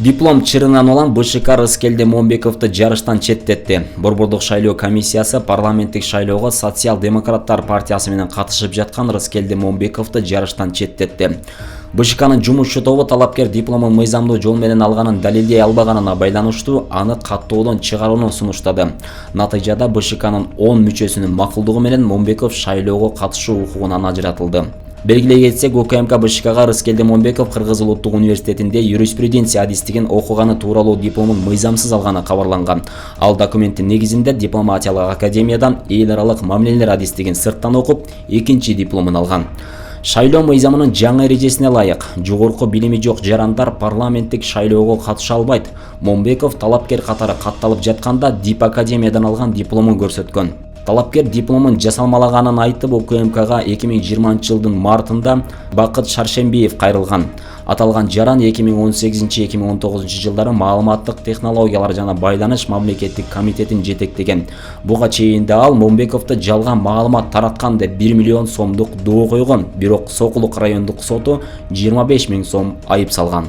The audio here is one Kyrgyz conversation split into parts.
Диплом чырынан olan БШК Рыскелди Момбековду жарыштан четтетти. Борбордук шайлоо комиссиясы парламенттик шайлоого Социал-демократтар партиясы менен катышып жаткан Рыскелди Момбековду жарыштан четтетти. БШКнын жумушчу тобу талапкер дипломун мыйзамдуу жол менен алганын далилдей албаганына байланыштуу аны каттоодон чыгарууну сунуштады. Натыйжада БШКнын 10 мүчөсүнүн макулдугу менен Момбеков шайлоого катышуу укугунан ажыратылды. Белгилей кетсек, УКМК БШКга Рыскелди Момбеков Кыргыз Улуттук университетинде юриспруденция адистигин окуганы тууралуу дипломун мыйзамсыз алганы кабарланган. Ал документтин негизинде дипломатиялык академиядан эл аралык мамилелер адистигин сырттан окуп, экинчи дипломун алган. Шайлоо мыйзамынын жаңы эрежесине ылайык, жогорку билими жок жарандар парламенттик шайлоого катыша албайт. Момбеков талапкер катары катталып жатканда Дип академиядан алган дипломун көрсөткөн. Талапкер дипломун жасалмалаганын айтып, УКМКга 2020 жылдын мартында Бакыт Шаршембиев кайрылган. Аталган жаран 2018-2019 жылдары маалыматтык технологиялар жана байланыш мамлекеттик комитетин жетектеген. Буга чейин да ал Момбековду жалган маалымат тараткан деп 1 миллион сомдук доо койгон, бирок Сокулук райондук соту 25 000 сом айып салган.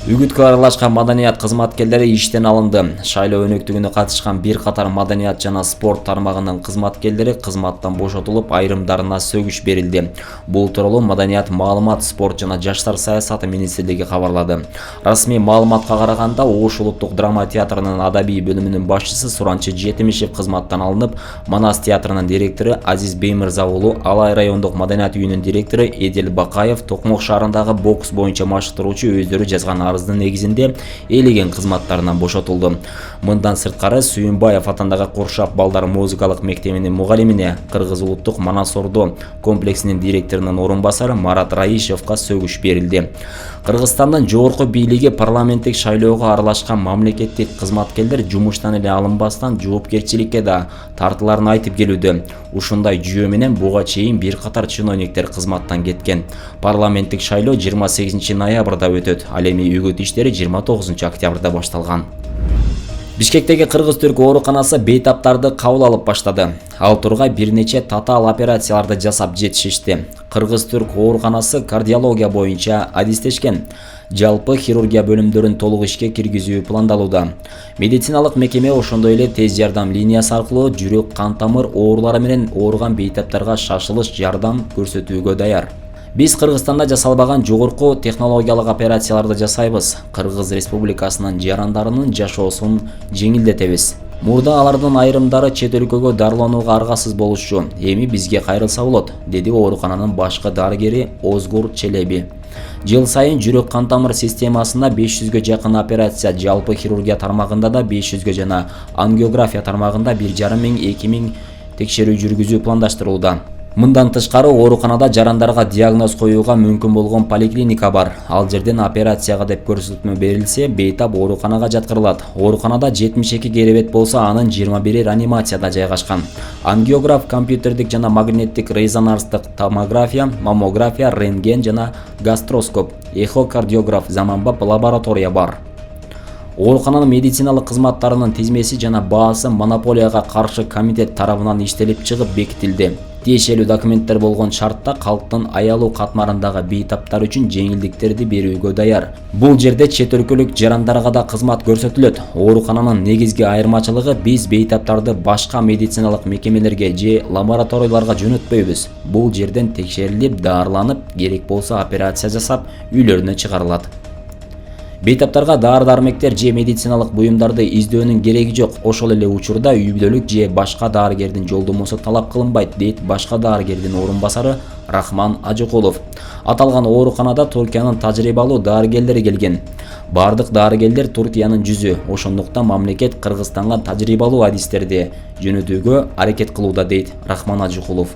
Үгүткө аралашкан маданият кызматкерлери иштен алынды. Шайлоо өнөктүгүнө катышкан бир катар маданият жана спорт тармагынын кызматкерлери кызматтан бошотулуп, айрымдарына сөгүш берилди. Бул тууралуу Маданият, маалымат, спорт жана жаштар саясаты министрлиги кабарлады. Расмий маалыматка караганда, Ош улуттук драма театрынын адабий бөлүмүнүн башчысы Суранчы Жетимишев кызматтан алынып, Манас театрынын директору Азиз Беймирза уулу, Алай райондук маданият үйүнүн директору Эдил Бакаев, Токмок шаарындагы бокс боюнча машыктыруучу өздөрү жазган арыздын негизинде элеген кызматтарынан бошотулду. Мындан сырткары Сүйүнбаев атындагы Куршап балдар музыкалык мектебинин мугалимине, Кыргыз улуттук Манас Ордо комплексинин директорунун орун басары Марат Раишевка сөгүш берилди. Кыргызстандын жогорку бийлиги парламенттик шайлоого аралашкан мамлекеттик кызматкерлер жумуштан эле алынбастан жоопкерчиликке да тартыларын айтып келүүдө. Ушундай жүйө менен буга чейин бир катар чиновниктер кызматтан кеткен. Парламенттик шайлоо 28 ноябрда өтөт. Ал эми үгүт иштери 29 октябрда башталган. Бишкектеги Кыргыз-Түрк ооруканасы бейтаптарды кабыл алып баштады. Ал тургай бир нече татаал операцияларды жасап жетишишти. Кыргыз-Түрк ооруканасы кардиология боюнча адистешкен. Жалпы хирургия бөлүмдөрүн толук ишке киргизүү пландалууда. Медициналык мекеме ошондой эле тез жардам линиясы аркылуу жүрөк кан тамыр оорулары менен ооруган бейтаптарга шашылыш жардам көрсөтүүгө даяр. Биз Кыргызстанда жасалбаган жогорку технологиялык операцияларды жасайбыз. Кыргыз Республикасынын жарандарынын жашоосун жеңилдетебиз. Мурда алардын айрымдары чет өлкөгө дарыланууга аргасыз болушу. Эми бизге кайрылса болот, деди оорукананын башкы дарыгери Озгур Челеби. Жыл сайын жүрөк кан тамыр системасына 500гө жакын операция, жалпы хирургия тармагында да 500гө жана ангиография тармагында 1500-2000 текшерүү жүргүзүү пландаштырылууда. Мындан тышкары ооруканада жарандарга диагноз коюуга мүмкүн болгон поликлиника бар. Ал жерден операцияга деп көрсөтмө берилсе, бейтап ооруканага жаткырылат. Ооруканада 72 керебет болсо, анын 21 реанимацияда жайгашкан. Ангиограф, компьютердик жана магниттик резонанстык томография, маммография, рентген жана гастроскоп, эхокардиограф, заманбап лаборатория бар. Оорукананын медициналык кызматтарынын тизмеси жана баасы монополияга каршы комитет тарабынан иштелип чыгып бекитилди. Тиешелүү документтер болгон шартта калктын аялуу катмарындагы бейтаптар үчүн жеңилдиктерди берүүгө даяр. Бул жерде чет өлкөлүк жарандарга да кызмат көрсөтүлөт. Оорукананын негизги айырмачылыгы, биз бейтаптарды башка медициналык мекемелерге же лабораторияларга жөнөтпөйбүз. Бул жерден текшерилип, даарыланып, керек болсо операция жасап, үйлөрүнө чыгарылат. Бейтаптарга дары-дармектер же медициналык буюмдарды издөөнүн кереги жок. Ошол эле учурда үй бүлөлүк же башка дарыгердин жолдомосу талап кылынбайт, дейт башка дарыгердин орун басары Рахман Ажыкулов. Аталган ооруканада Туркиянын тажрыйбалуу дарыгерлери келген. Бардык дарыгерлер Туркиянын жүзү. Ошондуктан мамлекет Кыргызстанга тажрыйбалуу адистерди жөнөтүүгө аракет кылууда, дейт Рахман Ажыкулов.